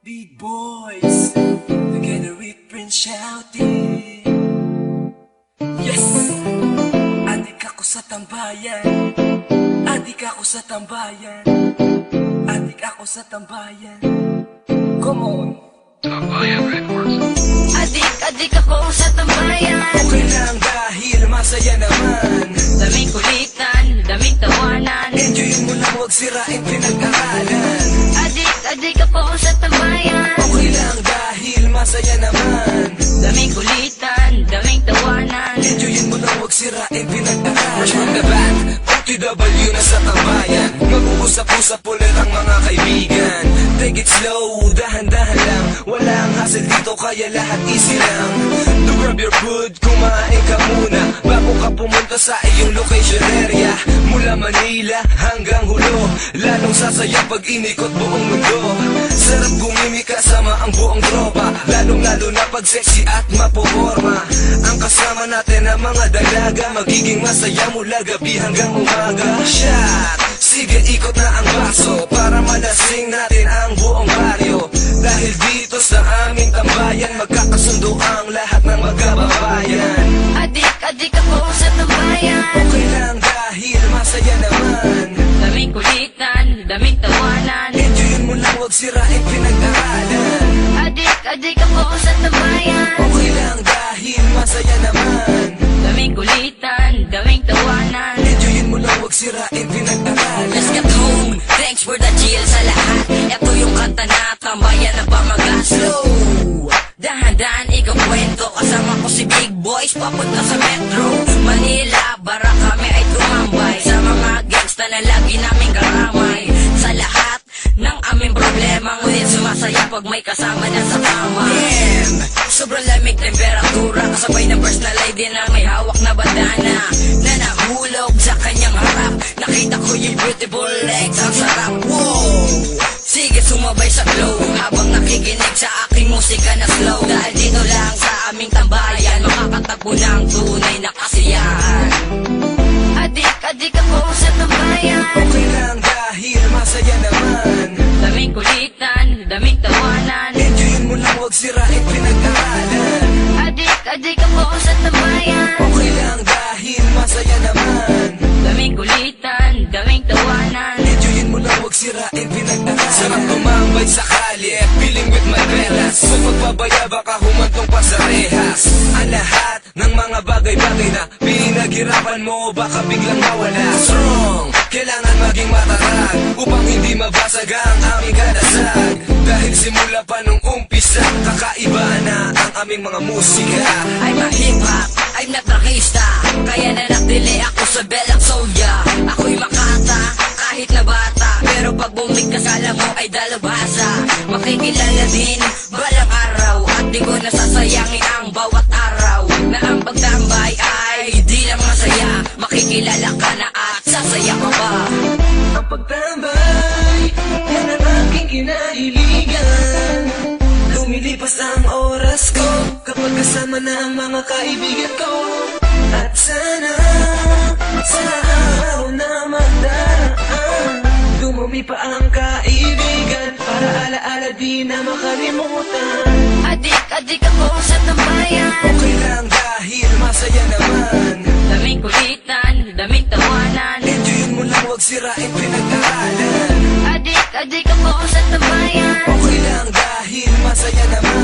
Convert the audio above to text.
Big boys, together with Prince shouting. Yes! Adik ako sa tambayan. Adik ako sa tambayan. Adik ako sa tambayan. Come on! Tambayan Records. Adik ako sa tambayan. Okay lang dahil masaya naman. Daming kulitan, daming tawanan. Enjoyin mo na huwag sirain pinag-aralan. Adik ako sa tambayan. Okay lang dahil masaya naman. Daming kulitan, daming tawanan. Enjoyin mo na huwag sirain pinag-aralan. From the back, OTW na sa tambayan. Mag-uusap-usap ulit ang mga kaibigan. Take it slow, dahan-dahan lang. Walang hassle dito kaya lahat easy lang. To grab your food, kumain ka muna bago ka pumunta sa iyong location area. Mula Manila hanggang Hulo, lalong sasaya pag inikot buong mundo. Sarap gumimi kasama ang buong tropa, lalong-lalo na pag sexy at mapoporma. Ang kasama natin ang mga dalaga, magiging masaya mula gabi hanggang umaga. Shot! Sige, ikot na ang baso para malasing natin ang buong baryo. Dahil dito sa aming tambayan, magkakasundo ang lahat ng magkababayan. Adik ako sa tambayan. Okay lang dahil masaya naman. Daming kulitan, daming tawanan. Enjoyin mo lang huwag sirain pinag-aralan. Adik ako sa tambayan. Okay lang dahil masaya naman. Daming kulitan, daming tawanan. Enjoyin mo lang huwag sirain pinag-aralan. Let's get home, thanks for the chill sa lahat. Ito yung kanta na tambayan na pamagas. Slow, dahan-dahan ikakwento. Kasama ko si Big Boys, papunta sa Metro Manila, para kami ay tumambay sa mga gangsta na lagi naming karamay. Sa lahat ng aming problema, ngunit sumasaya pag may kasama na sa tama. Damn, sobrang lamig temperatura, kasabay ng personal ID na may hawak na bandana na nahulog sa kanyang harap. Nakita ko yung beautiful legs, ang sarap. Wow! Sige, sumabay sa flow habang nakikinig sa aking musika na slow. Dahil dito lang sa aming tambayan, makakatagpo ng tunay na kasiyahan. Adik ako sa tambayan. Okay lang dahil masaya naman. Daming kulitan, daming tawanan. Enjoyin mo lang huwag sirain pinag-aralan. Adik ako sa tambayan. Okay lang dahil masaya naman. Daming kulitan, daming tawanan. Enjoyin mo lang huwag sirain pinag-aralan. Sarap tumambay sa kalye, feeling with my velas. Kung magpabaya baka humantong pa sa rehas. Ang lahat ng mga bagay-bagay na pinaghirapan mo baka biglang mawala. Strong, kailangan maging matatag upang hindi mabasag ang aming kadasag. Dahil simula pa nung umpisa, kakaiba na ang aming mga musika. I'm a hip-hop, I'm not rockista. Kaya na nagdelay ako sa Belang Solya. Ako'y makata, kahit na bata. Pero pag bumigkas alam mo ay dalabasa. Makikilala din balang araw. At di ko nasasayangin ang bawat araw. Na ang pagtambay ay di lang masaya. Makikilala ka na at sasaya ka pa. Ang pagtambay, yan ang aking kinahiligan. Lumilipas ang oras ko kapag kasama na ang mga kaibigan ko. At sana, sa araw na magdaraan, dumumi pa ang kaibigan para alaala di na makalimutan. Adik ako sa tambayan. Okay lang dahil masaya naman. Daming kulitan, daming tawanan. Enjoyin mo lang huwag sirain pinag-aralan. Adik ako sa tambayan. Okay lang dahil masaya naman.